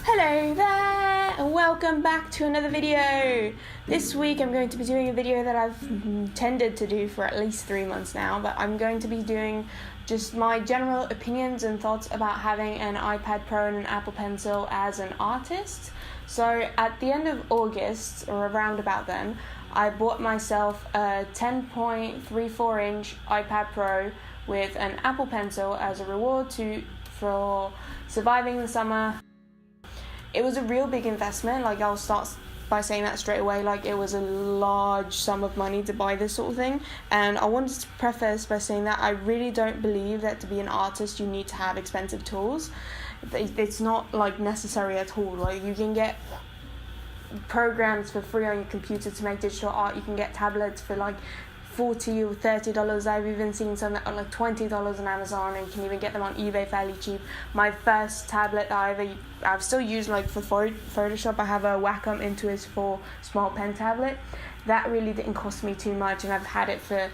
Hello there and welcome back to another video. This week I'm going to be doing a video that I've intended to do for at least 3 months now, but I'm going to be doing just my general opinions and thoughts about having an iPad Pro and an Apple Pencil as an artist. So at the end of August, or around about then, I bought myself a 10.34-inch iPad Pro with an Apple Pencil as a reward for surviving the summer. It was a real big investment. I'll start by saying that straight away. It was a large sum of money to buy this sort of thing. And I wanted to preface by saying that I really don't believe that to be an artist you need to have expensive tools. It's not necessary at all. You can get programs for free on your computer to make digital art. You can get tablets for $40 or $30. I've even seen some that are $20 on Amazon, and you can even get them on eBay fairly cheap. My first tablet that I've still used for Photoshop, I have a Wacom Intuos 4 small pen tablet. That really didn't cost me too much, and I've had it for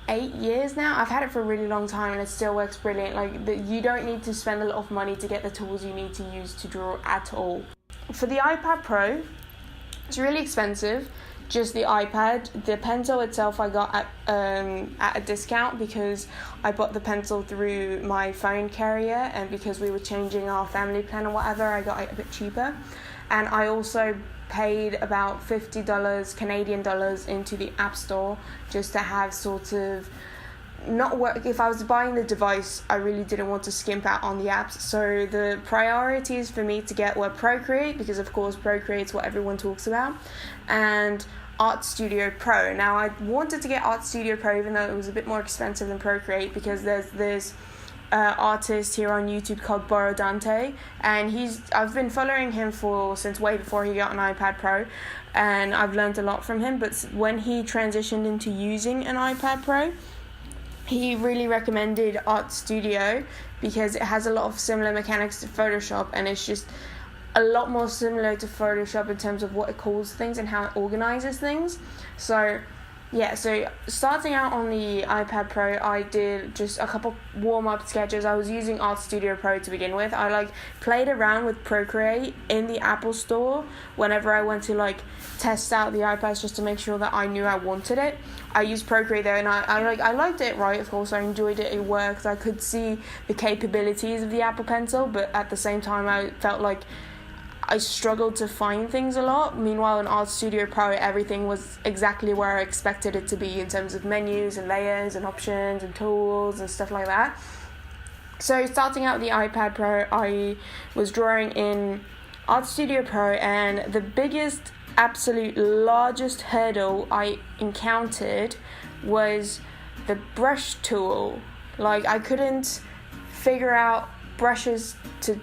8 years now. I've had it for a really long time and it still works brilliant. You don't need to spend a lot of money to get the tools you need to use to draw at all. For the iPad Pro, it's really expensive. Just the iPad. The pencil itself I got at a discount because I bought the pencil through my phone carrier, and because we were changing our family plan or whatever, I got it a bit cheaper. And I also paid about $50 Canadian dollars into the App Store just to have not work. If I was buying the device, I really didn't want to skimp out on the apps. So the priorities for me to get were Procreate, because of course Procreate's what everyone talks about, and Art Studio Pro. Now I wanted to get Art Studio Pro even though it was a bit more expensive than Procreate, because there's artist here on YouTube called Borrow Dante, and I've been following him since way before he got an iPad Pro, and I've learned a lot from him. But when he transitioned into using an iPad Pro, he really recommended Art Studio because it has a lot of similar mechanics to Photoshop, and it's just a lot more similar to Photoshop in terms of what it calls things and how it organizes things. So starting out on the iPad Pro, I did just a couple warm-up sketches. I was using Art Studio Pro to begin with. I played around with Procreate in the Apple Store whenever I went to test out the iPads just to make sure that I knew I wanted it. I used Procreate there, and I liked it, right? Of course, I enjoyed it. It worked. I could see the capabilities of the Apple Pencil, but at the same time, I felt like I struggled to find things a lot. Meanwhile, in Art Studio Pro, everything was exactly where I expected it to be in terms of menus and layers and options and tools and stuff like that. So starting out the iPad Pro, I was drawing in Art Studio Pro, and the biggest, absolute largest hurdle I encountered was the brush tool. I couldn't figure out brushes to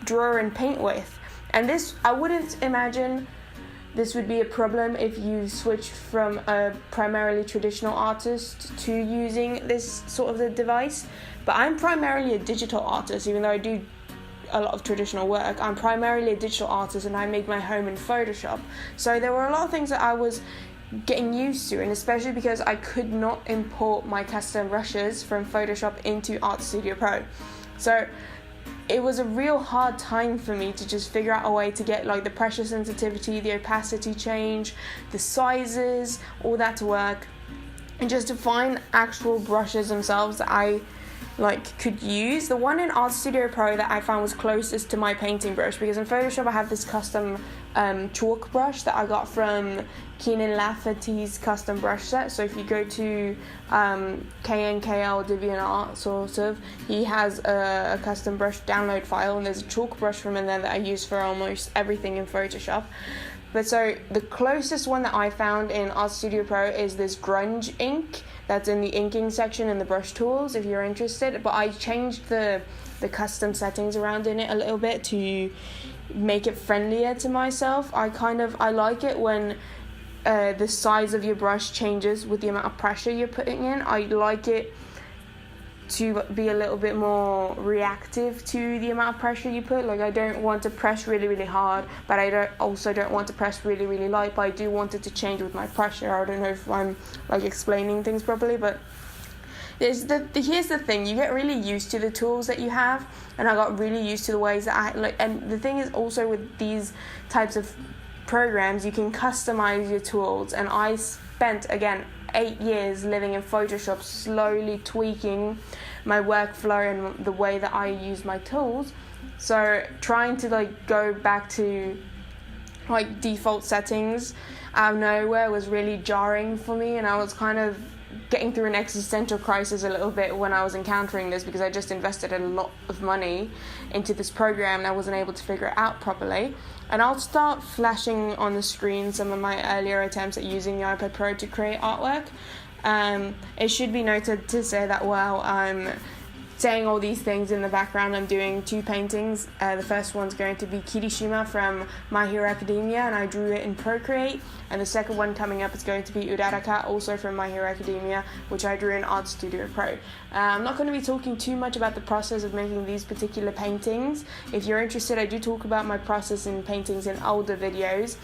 draw and paint with. And this, I wouldn't imagine this would be a problem if you switched from a primarily traditional artist to using this sort of the device. But I'm primarily a digital artist, even though I do a lot of traditional work. I'm primarily a digital artist, and I made my home in Photoshop. So there were a lot of things that I was getting used to, and especially because I could not import my custom brushes from Photoshop into Art Studio Pro. So it was a real hard time for me to just figure out a way to get the pressure sensitivity, the opacity change, the sizes, all that to work, and just to find actual brushes themselves that I could use. The one in Art Studio Pro that I found was closest to my painting brush, because in Photoshop I have this custom chalk brush that I got from Keenan Lafferty's custom brush set. So if you go to KNKL DeviantArt, he has a custom brush download file, and there's a chalk brush from in there that I use for almost everything in Photoshop. But so the closest one that I found in Art Studio Pro is this grunge ink that's in the inking section in the brush tools, if you're interested. But I changed the custom settings around in it a little bit to make it friendlier to myself. I like it when the size of your brush changes with the amount of pressure you're putting in. I like it to be a little bit more reactive to the amount of pressure you put. I don't want to press really, really hard, but I don't want to press really, really light, but I do want it to change with my pressure. I don't know if I'm explaining things properly, but here's the thing, you get really used to the tools that you have, and I got really used to the ways that I like. And the thing is also with these types of programs, you can customize your tools, and I spent again 8 years living in Photoshop, slowly tweaking my workflow and the way that I use my tools. So trying to like go back to like default settings out of nowhere was really jarring for me, and I was kind of getting through an existential crisis a little bit when I was encountering this, because I just invested a lot of money into this program and I wasn't able to figure it out properly. And I'll start flashing on the screen some of my earlier attempts at using the iPad Pro to create artwork. It should be noted to say that while I'm saying all these things in the background, I'm doing 2 paintings. The first one's going to be Kirishima from My Hero Academia, and I drew it in Procreate. And the second one coming up is going to be Uraraka, also from My Hero Academia, which I drew in Art Studio Pro. I'm not going to be talking too much about the process of making these particular paintings. If you're interested, I do talk about my process in paintings in older videos,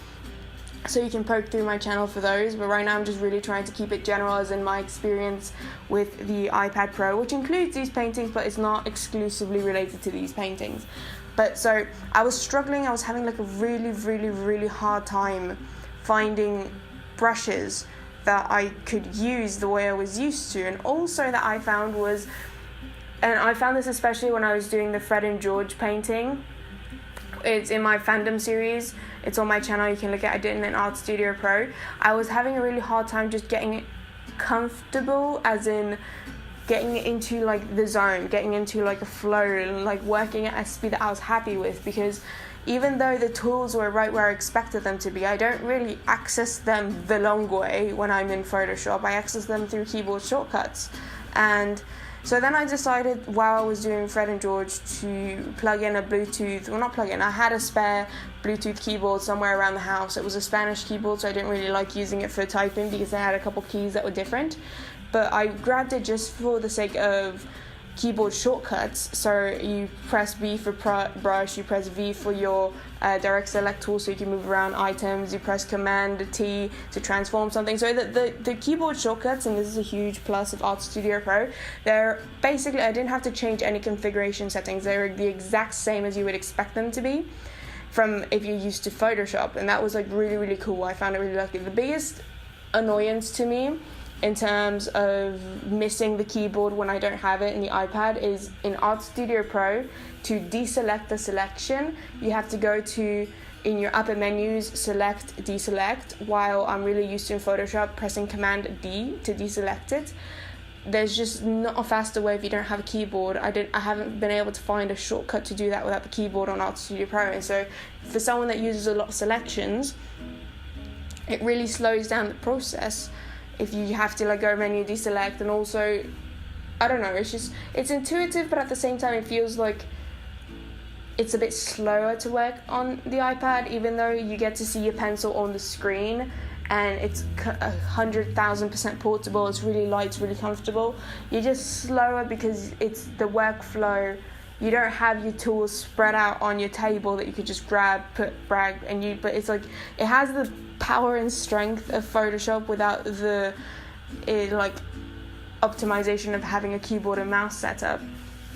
so you can poke through my channel for those, but right now I'm just really trying to keep it general, as in my experience with the iPad Pro, which includes these paintings, but it's not exclusively related to these paintings. But so I was struggling, I was having like a really hard time finding brushes that I could use the way I was used to. And also that I found was, and I found this especially when I was doing the Fred and George painting, it's in my fandom series, it's on my channel, you can look at it. I did it in Art Studio Pro. I was having a really hard time just getting comfortable, as in getting into like the zone, getting into like a flow, and like working at a speed that I was happy with, because even though the tools were right where I expected them to be, I don't really access them the long way when I'm in Photoshop. I access them through keyboard shortcuts. And so then I decided, while I was doing Fred and George, to plug in a Bluetooth, well, not plug in, I had a spare Bluetooth keyboard somewhere around the house. It was a Spanish keyboard, so I didn't really like using it for typing because I had a couple keys that were different. But I grabbed it just for the sake of keyboard shortcuts. So you press B for brush, you press V for your direct select tool so you can move around items, you press Command T to transform something. So the keyboard shortcuts, and this is a huge plus of Art Studio Pro, they're basically, I didn't have to change any configuration settings. They're the exact same as you would expect them to be from if you're used to Photoshop, and that was like really cool. I found it really lucky. The biggest annoyance to me in terms of missing the keyboard when I don't have it in the iPad is in Art Studio Pro, to deselect the selection, you have to go to, in your upper menus, select, deselect, while I'm really used to in Photoshop pressing Command D to deselect it. There's just not a faster way if you don't have a keyboard. I haven't been able to find a shortcut to do that without the keyboard on Art Studio Pro, and so for someone that uses a lot of selections, it really slows down the process if you have to like go menu, deselect. And also, I don't know, it's intuitive, but at the same time it feels like it's a bit slower to work on the iPad, even though you get to see your pencil on the screen and it's 100,000% portable. It's really light, it's really comfortable. You're just slower because it's the workflow. You don't have your tools spread out on your table that you could just grab, but it's like, it has the power and strength of Photoshop without the optimization of having a keyboard and mouse setup.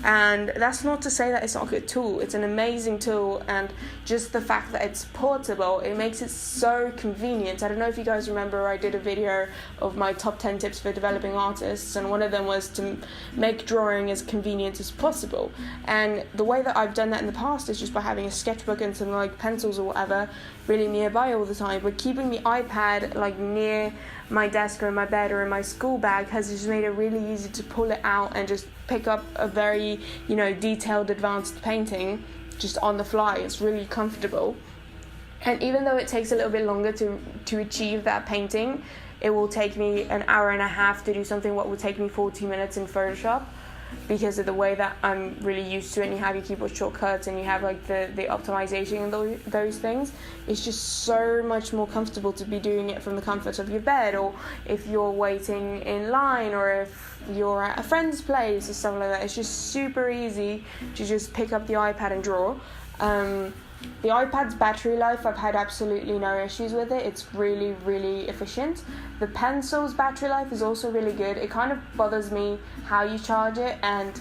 And that's not to say that it's not a good tool. It's an amazing tool, and just the fact that it's portable, it makes it so convenient. I don't know if you guys remember, I did a video of my top 10 tips for developing artists, and one of them was to make drawing as convenient as possible. And the way that I've done that in the past is just by having a sketchbook and some like pencils or whatever really nearby all the time. But keeping the iPad like near my desk or in my bed or in my school bag has just made it really easy to pull it out and just pick up a very, detailed, advanced painting just on the fly. It's really comfortable. And even though it takes a little bit longer to achieve that painting, it will take me an hour and a half to do something what would take me 40 minutes in Photoshop, because of the way that I'm really used to it. And you have your keyboard shortcuts and you have like the optimization and those things. It's just so much more comfortable to be doing it from the comfort of your bed, or if you're waiting in line, or if you're at a friend's place or stuff like that. It's just super easy to just pick up the iPad and draw. The iPad's battery life, I've had absolutely no issues with it. It's really, really efficient. The pencil's battery life is also really good. It kind of bothers me how you charge it, and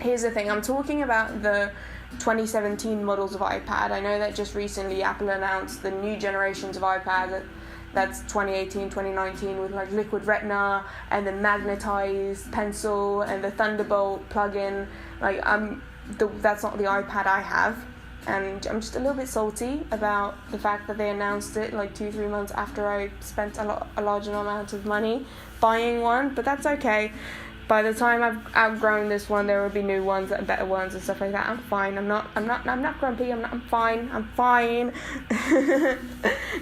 here's the thing, I'm talking about the 2017 models of iPad. I know that just recently Apple announced the new generations of iPad, that's 2018, 2019, with like liquid retina and the magnetized pencil and the Thunderbolt plug-in. Like that's not the iPad I have, and I'm just a little bit salty about the fact that they announced it like 2-3 months after I spent a large amount of money buying one, but that's okay. By the time I've outgrown this one, there will be new ones and better ones and stuff like that. I'm fine. I'm not grumpy. I'm fine.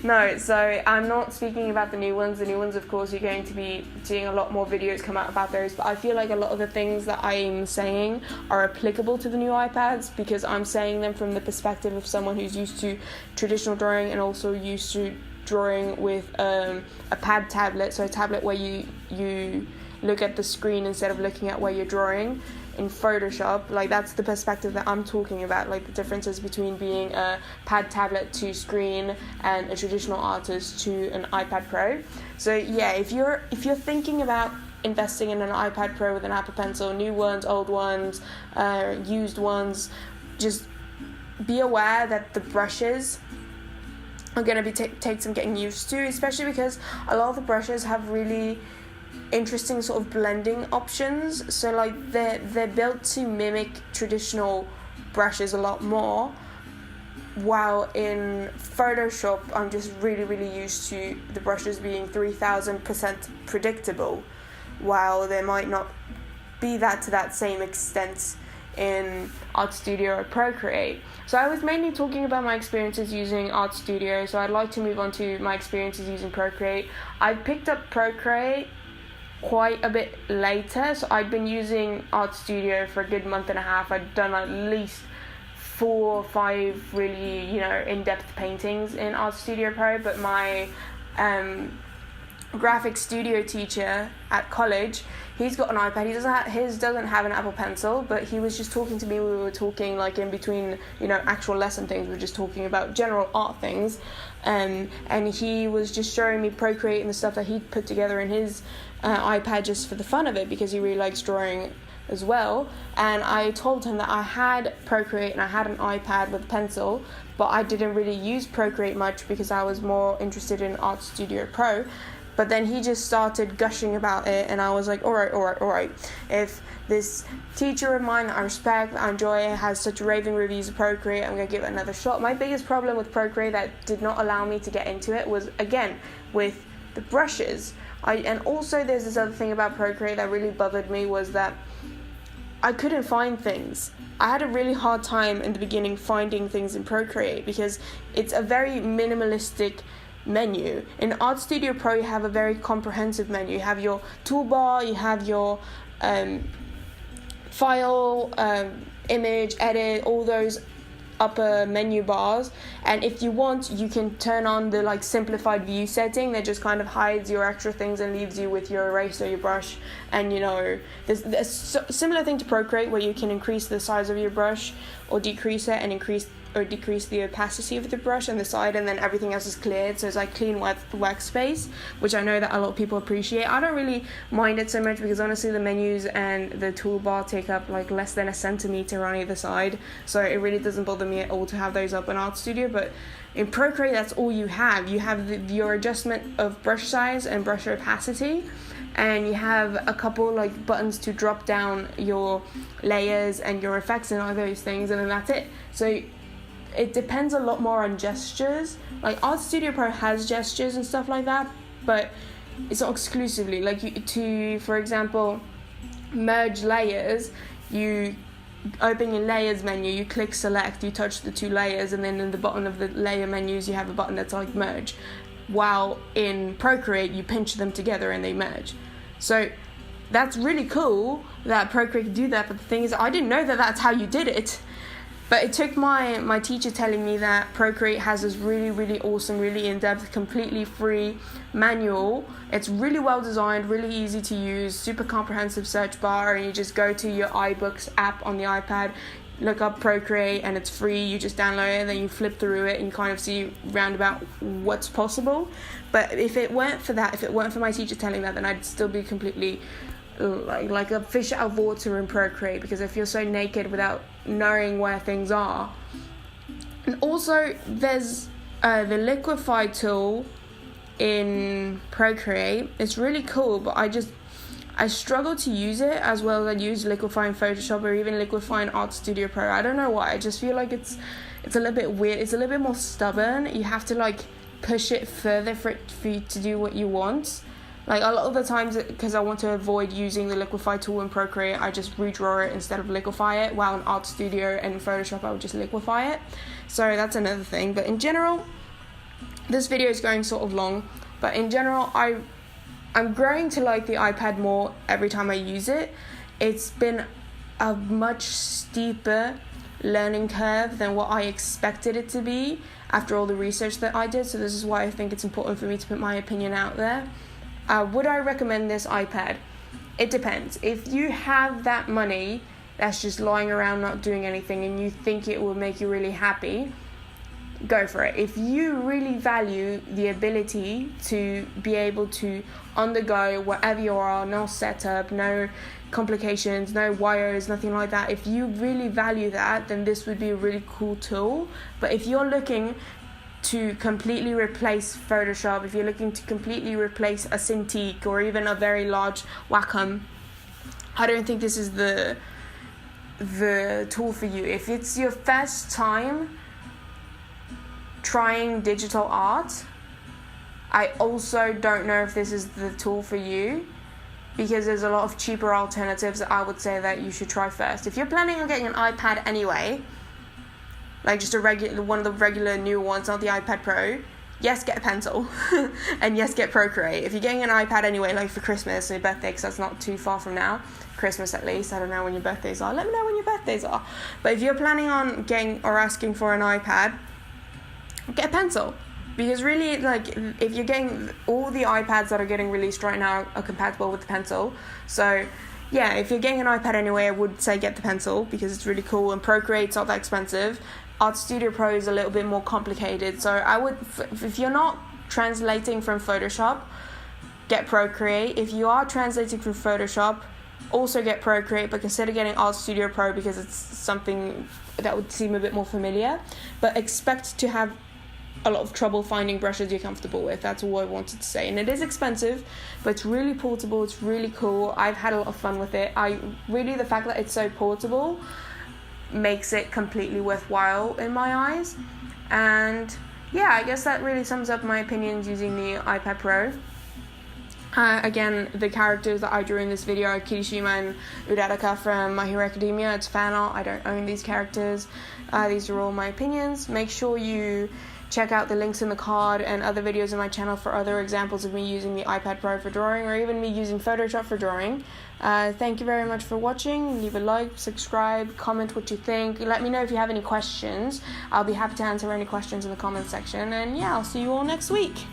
No, so I'm not speaking about the new ones. The new ones, of course, you're going to be seeing a lot more videos come out about those. But I feel like a lot of the things that I'm saying are applicable to the new iPads, because I'm saying them from the perspective of someone who's used to traditional drawing and also used to drawing with a pad tablet. So a tablet where you look at the screen instead of looking at where you're drawing in Photoshop. Like, that's the perspective that I'm talking about, like the differences between being a pad tablet to screen and a traditional artist to an iPad Pro. So yeah, if you're thinking about investing in an iPad Pro with an Apple Pencil, new ones, old ones, used ones, just be aware that the brushes are going to be take some getting used to, especially because a lot of the brushes have really interesting sort of blending options. So like they're built to mimic traditional brushes a lot more, while in Photoshop I'm just really used to the brushes being 3000% predictable, while they might not be that to that same extent in Art Studio or Procreate. So I was mainly talking about my experiences using Art Studio, so I'd like to move on to my experiences using Procreate. I picked up Procreate quite a bit later, so I'd been using Art Studio for a good month and a half. I'd done at least 4 or 5 really, in-depth paintings in Art Studio Pro, but my graphic studio teacher at college, he's got an iPad. His doesn't have an Apple Pencil, but he was just talking to me. We were talking like in between, actual lesson things. We were just talking about general art things, and he was just showing me Procreate and the stuff that he'd put together in his iPad just for the fun of it, because he really likes drawing as well. And I told him that I had Procreate and I had an iPad with a pencil, but I didn't really use Procreate much because I was more interested in Art Studio Pro. But then he just started gushing about it, and I was like, all right. If this teacher of mine that I respect, that I enjoy, has such raving reviews of Procreate, I'm going to give it another shot. My biggest problem with Procreate that did not allow me to get into it was, again, with the brushes. And also there's this other thing about Procreate that really bothered me, was that I couldn't find things. I had a really hard time in the beginning finding things in Procreate because it's a very minimalistic menu. In Art Studio Pro you have a very comprehensive menu. You have your toolbar, you have your file, image, edit, all those upper menu bars, and if you want you can turn on the like simplified view setting that just kind of hides your extra things and leaves you with your eraser, your brush, and there's a similar thing to Procreate where you can increase the size of your brush or decrease it, and increase or decrease the opacity of the brush on the side, and then everything else is cleared, so it's like clean workspace, which I know that a lot of people appreciate. I don't really mind it so much because honestly the menus and the toolbar take up like less than a centimeter on either side, so it really doesn't bother me at all to have those up in Art Studio. But in Procreate that's all you have. You have your adjustment of brush size and brush opacity, and you have a couple like buttons to drop down your layers and your effects and all those things, and then that's it. So it depends a lot more on gestures. Like Art Studio Pro has gestures and stuff like that, but it's not exclusively. Like for example, merge layers, you open your layers menu, you click select, you touch the 2 layers, and then in the bottom of the layer menus you have a button that's like merge. While in Procreate you pinch them together and they merge. So that's really cool that Procreate can do that, but the thing is I didn't know that that's how you did it. But it took my teacher telling me that Procreate has this really awesome, really in-depth, completely free manual. It's really well designed, really easy to use, super comprehensive search bar, and you just go to your iBooks app on the iPad, look up Procreate and it's free. You just download it and then you flip through it and you kind of see roundabout what's possible. But if it weren't for that, if it weren't for my teacher telling that, then I'd still be completely like a fish out of water in Procreate, because I feel so naked without knowing where things are. And also there's the liquify tool in Procreate. It's really cool, but I struggle to use it as well as I use liquify in Photoshop or even liquify in Art Studio Pro. I don't know why. I just feel like it's a little bit weird. It's a little bit more stubborn. You have to like push it further for you to do what you want. Like a lot of the times, because I want to avoid using the liquify tool in Procreate, I just redraw it instead of liquify it, while in Art Studio and Photoshop I would just liquify it. So that's another thing. But in general, this video is going sort of long, but in general I'm growing to like the iPad more every time I use it. It's been a much steeper learning curve than what I expected it to be after all the research that I did. So this is why I think it's important for me to put my opinion out there. Would I recommend this iPad? It depends. If you have that money that's just lying around not doing anything and you think it will make you really happy, go for it. If you really value the ability to be able to on the go wherever you are, no setup, no complications, no wires, nothing like that, if you really value that, then this would be a really cool tool. But if you're looking to completely replace Photoshop, if you're looking to completely replace a Cintiq or even a very large Wacom, I don't think this is the tool for you. If it's your first time trying digital art, I also don't know if this is the tool for you, because there's a lot of cheaper alternatives that I would say that you should try first. If you're planning on getting an iPad anyway, like just one of the regular new ones, not the iPad Pro, yes, get a pencil. And yes, get Procreate. If you're getting an iPad anyway, like for Christmas or your birthday, because that's not too far from now, Christmas at least, I don't know when your birthdays are, let me know when your birthdays are. But if you're planning on getting or asking for an iPad, get a pencil. Because really, like, if you're getting all the iPads that are getting released right now are compatible with the pencil. So yeah, if you're getting an iPad anyway, I would say get the pencil because it's really cool, and Procreate's not that expensive. Art Studio Pro is a little bit more complicated. So I would, if you're not translating from Photoshop, get Procreate. If you are translating from Photoshop, also get Procreate, but consider getting Art Studio Pro because it's something that would seem a bit more familiar. But expect to have a lot of trouble finding brushes you're comfortable with. That's all I wanted to say. And it is expensive, but it's really portable. It's really cool. I've had a lot of fun with it. The fact that it's so portable makes it completely worthwhile in my eyes. And yeah, I guess that really sums up my opinions using the iPad Pro. Again, the characters that I drew in this video are Kirishima and Uraraka from My Hero Academia. It's fan art. I don't own these characters. These are all my opinions. Make sure you check out the links in the card and other videos on my channel for other examples of me using the iPad Pro for drawing, or even me using Photoshop for drawing. Thank you very much for watching. Leave a like, subscribe, comment what you think. Let me know if you have any questions. I'll be happy to answer any questions in the comment section. And yeah, I'll see you all next week.